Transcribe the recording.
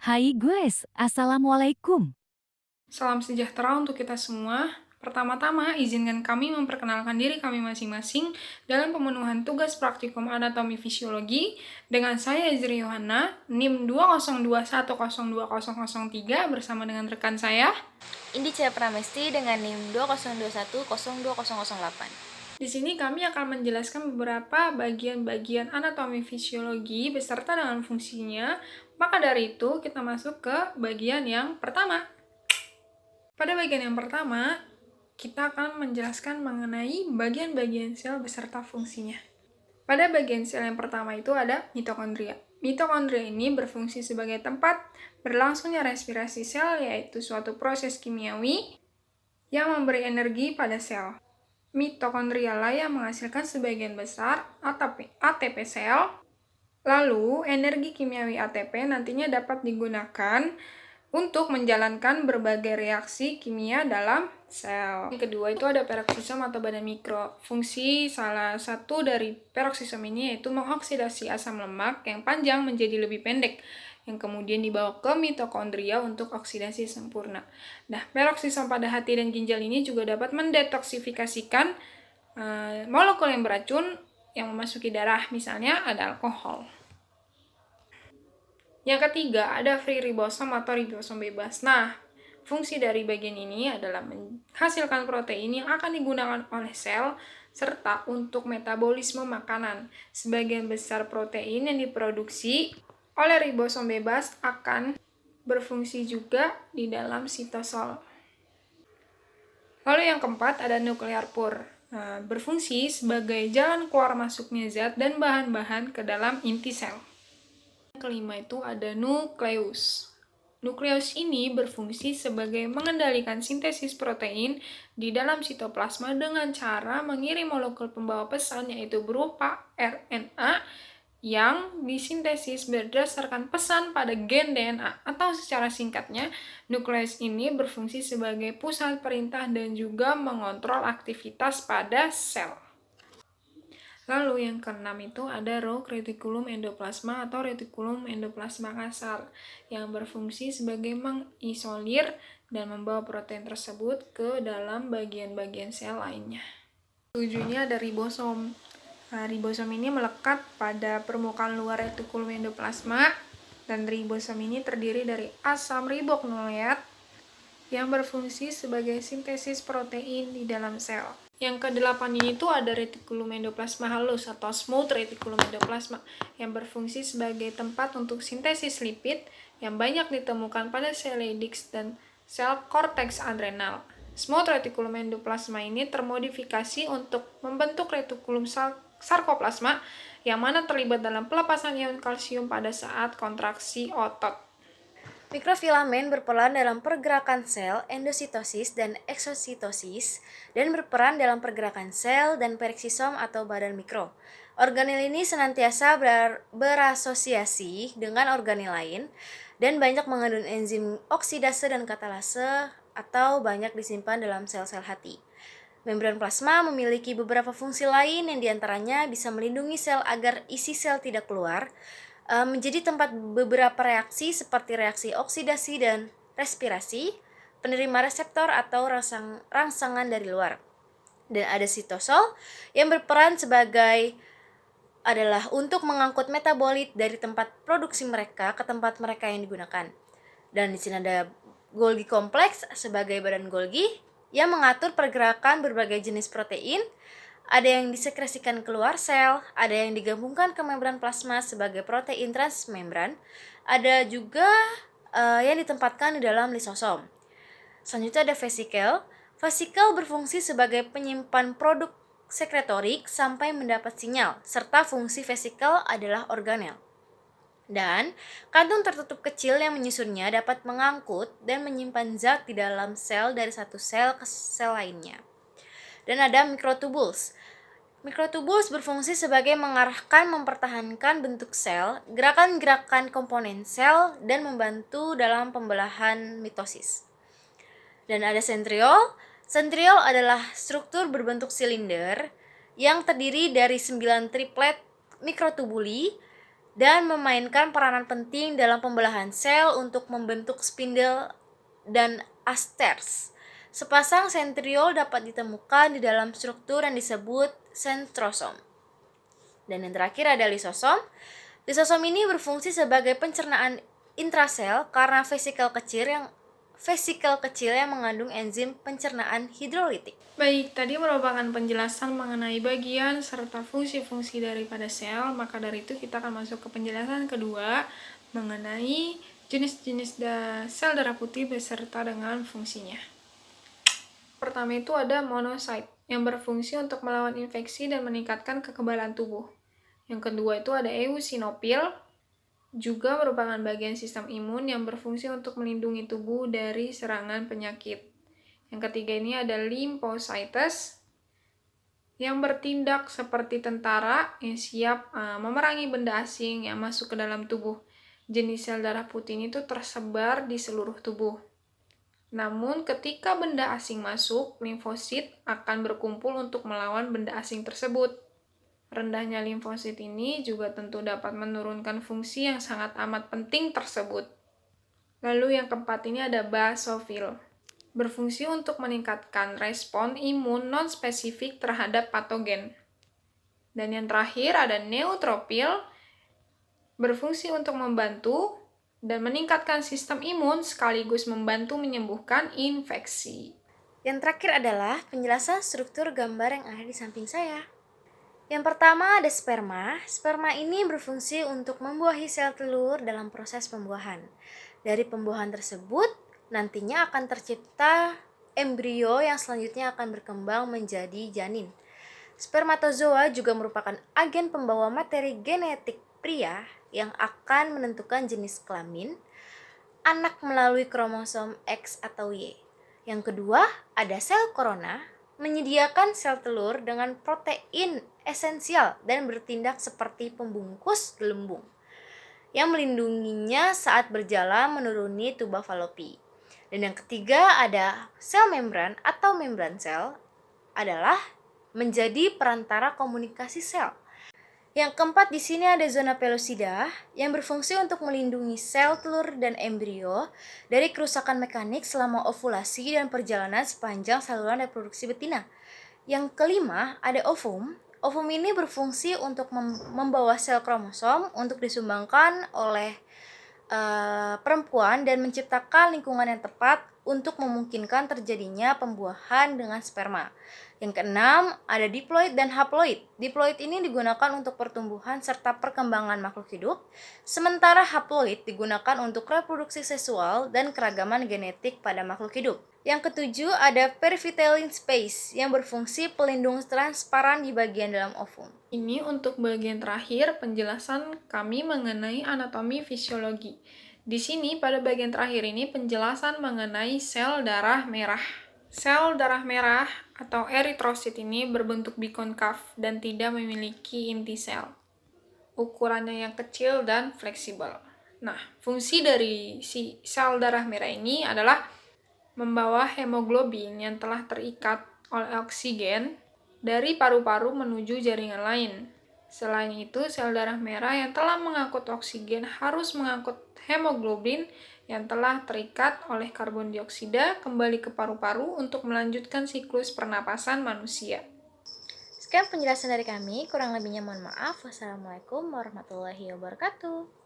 Hai guys, Assalamualaikum. Salam sejahtera untuk kita semua. Pertama-tama, izinkan kami memperkenalkan diri kami masing-masing dalam pemenuhan tugas praktikum anatomi fisiologi dengan saya Ezri Yohana, NIM 202102003 bersama dengan rekan saya. Indi Cia Pramesti dengan NIM 2021020008. Di sini kami akan menjelaskan beberapa bagian-bagian anatomi fisiologi beserta dengan fungsinya. Maka dari itu, kita masuk ke bagian yang pertama. Pada bagian yang pertama, kita akan menjelaskan mengenai bagian-bagian sel beserta fungsinya. Pada bagian sel yang pertama itu ada mitokondria. Mitokondria ini berfungsi sebagai tempat berlangsungnya respirasi sel, yaitu suatu proses kimiawi yang memberi energi pada sel. Mitokondria lah yang menghasilkan sebagian besar ATP sel. Lalu, energi kimiawi ATP nantinya dapat digunakan untuk menjalankan berbagai reaksi kimia dalam sel. Yang kedua itu ada peroksisom atau badan mikro. Fungsi salah satu dari peroksisom ini yaitu mengoksidasi asam lemak yang panjang menjadi lebih pendek, yang kemudian dibawa ke mitokondria untuk oksidasi sempurna. Nah, peroksisom pada hati dan ginjal ini juga dapat mendetoksifikasikan molekul yang beracun yang memasuki darah, misalnya ada alkohol. Yang ketiga, ada free ribosom atau ribosom bebas. Nah, fungsi dari bagian ini adalah menghasilkan protein yang akan digunakan oleh sel serta untuk metabolisme makanan. Sebagian besar protein yang diproduksi oleh ribosom bebas akan berfungsi juga di dalam sitosol. Lalu yang keempat ada nuklear pore. Nah, berfungsi sebagai jalan keluar masuknya zat dan bahan-bahan ke dalam inti sel. Yang kelima itu ada nukleus. Nukleus ini berfungsi sebagai mengendalikan sintesis protein di dalam sitoplasma dengan cara mengirim molekul pembawa pesan yaitu berupa RNA yang disintesis berdasarkan pesan pada gen DNA, atau secara singkatnya, nukleus ini berfungsi sebagai pusat perintah dan juga mengontrol aktivitas pada sel. Lalu yang keenam itu ada row reticulum endoplasma atau retikulum endoplasma kasar yang berfungsi sebagai mengisolir dan membawa protein tersebut ke dalam bagian-bagian sel lainnya. Tujuhnya ada ribosom. Nah, ribosom ini melekat pada permukaan luar retikulum endoplasma, dan ribosom ini terdiri dari asam ribonukleat yang berfungsi sebagai sintesis protein di dalam sel. Yang kedelapan ini tuh ada retikulum endoplasma halus atau smooth reticulum endoplasma yang berfungsi sebagai tempat untuk sintesis lipid yang banyak ditemukan pada sel Leydig dan sel korteks adrenal. Smooth reticulum endoplasma ini termodifikasi untuk membentuk retikulum sarkoplasma yang mana terlibat dalam pelepasan ion kalsium pada saat kontraksi otot. Mikrofilamen berperan dalam pergerakan sel, endositosis dan eksositosis, dan berperan dalam pergerakan sel dan periksisom atau badan mikro. Organel ini senantiasa berasosiasi dengan organel lain dan banyak mengandung enzim oksidase dan katalase atau banyak disimpan dalam sel-sel hati. Membran plasma memiliki beberapa fungsi lain yang diantaranya bisa melindungi sel agar isi sel tidak keluar, menjadi tempat beberapa reaksi seperti reaksi oksidasi dan respirasi, penerima reseptor atau rangsangan dari luar. Dan ada sitosol yang berperan sebagai adalah untuk mengangkut metabolit dari tempat produksi mereka ke tempat mereka yang digunakan. Dan di sini ada Golgi kompleks sebagai badan Golgi yang mengatur pergerakan berbagai jenis protein. Ada yang disekresikan keluar sel, ada yang digabungkan ke membran plasma sebagai protein transmembran, ada juga yang ditempatkan di dalam lisosom. Selanjutnya ada vesikel. Vesikel berfungsi sebagai penyimpan produk sekretorik sampai mendapat sinyal, serta fungsi vesikel adalah organel. Dan kantung tertutup kecil yang menyusunnya dapat mengangkut dan menyimpan zat di dalam sel dari satu sel ke sel lainnya. Dan ada microtubules. Microtubules berfungsi sebagai mengarahkan mempertahankan bentuk sel, gerakan-gerakan komponen sel, dan membantu dalam pembelahan mitosis. Dan ada centriole. Centriole adalah struktur berbentuk silinder yang terdiri dari 9 triplet mikrotubuli dan memainkan peranan penting dalam pembelahan sel untuk membentuk spindle dan asters. Sepasang sentriol dapat ditemukan di dalam struktur yang disebut sentrosom. Dan yang terakhir ada lisosom. Lisosom ini berfungsi sebagai pencernaan intrasel karena vesikel kecil yang mengandung enzim pencernaan hidrolitik. Baik, tadi merupakan penjelasan mengenai bagian serta fungsi-fungsi daripada sel, maka dari itu kita akan masuk ke penjelasan kedua mengenai jenis-jenis sel darah putih beserta dengan fungsinya. Pertama itu ada monosit yang berfungsi untuk melawan infeksi dan meningkatkan kekebalan tubuh. Yang kedua itu ada eosinofil, juga merupakan bagian sistem imun yang berfungsi untuk melindungi tubuh dari serangan penyakit. Yang ketiga ini ada limfosites yang bertindak seperti tentara yang siap memerangi benda asing yang masuk ke dalam tubuh. Jenis sel darah putih ini tuh tersebar di seluruh tubuh. Namun ketika benda asing masuk, limfosit akan berkumpul untuk melawan benda asing tersebut. Rendahnya limfosit ini juga tentu dapat menurunkan fungsi yang sangat amat penting tersebut. Lalu yang keempat ini ada basofil. Berfungsi untuk meningkatkan respon imun non-spesifik terhadap patogen. Dan yang terakhir ada neutrofil. Berfungsi untuk membantu dan meningkatkan sistem imun sekaligus membantu menyembuhkan infeksi. Yang terakhir adalah penjelasan struktur gambar yang ada di samping saya. Yang pertama ada sperma. Sperma ini berfungsi untuk membuahi sel telur dalam proses pembuahan. Dari pembuahan tersebut, nantinya akan tercipta embrio yang selanjutnya akan berkembang menjadi janin. Spermatozoa juga merupakan agen pembawa materi genetik pria yang akan menentukan jenis kelamin anak melalui kromosom X atau Y. Yang kedua, ada sel korona, menyediakan sel telur dengan protein esensial dan bertindak seperti pembungkus gelembung yang melindunginya saat berjalan menuruni tuba Fallopi. Dan yang ketiga ada sel membran atau membran sel adalah menjadi perantara komunikasi sel. Yang keempat di sini ada zona pelosida yang berfungsi untuk melindungi sel telur dan embrio dari kerusakan mekanik selama ovulasi dan perjalanan sepanjang saluran reproduksi betina. Yang kelima ada ovum. Ovum ini berfungsi untuk membawa sel kromosom untuk disumbangkan oleh perempuan dan menciptakan lingkungan yang tepat untuk memungkinkan terjadinya pembuahan dengan sperma. Yang keenam, ada diploid dan haploid. Diploid ini digunakan untuk pertumbuhan serta perkembangan makhluk hidup, sementara haploid digunakan untuk reproduksi seksual dan keragaman genetik pada makhluk hidup. Yang ketujuh, ada perivitellin space yang berfungsi pelindung transparan di bagian dalam ovum. Ini untuk bagian terakhir penjelasan kami mengenai anatomi fisiologi. Di sini pada bagian terakhir ini penjelasan mengenai sel darah merah. Sel darah merah atau eritrosit ini berbentuk bikonkav dan tidak memiliki inti sel. Ukurannya yang kecil dan fleksibel. Nah, fungsi dari si sel darah merah ini adalah membawa hemoglobin yang telah terikat oleh oksigen dari paru-paru menuju jaringan lain. Selain itu, sel darah merah yang telah mengangkut oksigen harus mengangkut hemoglobin yang telah terikat oleh karbon dioksida kembali ke paru-paru untuk melanjutkan siklus pernapasan manusia. Sekian penjelasan dari kami, kurang lebihnya mohon maaf. Wassalamualaikum warahmatullahi wabarakatuh.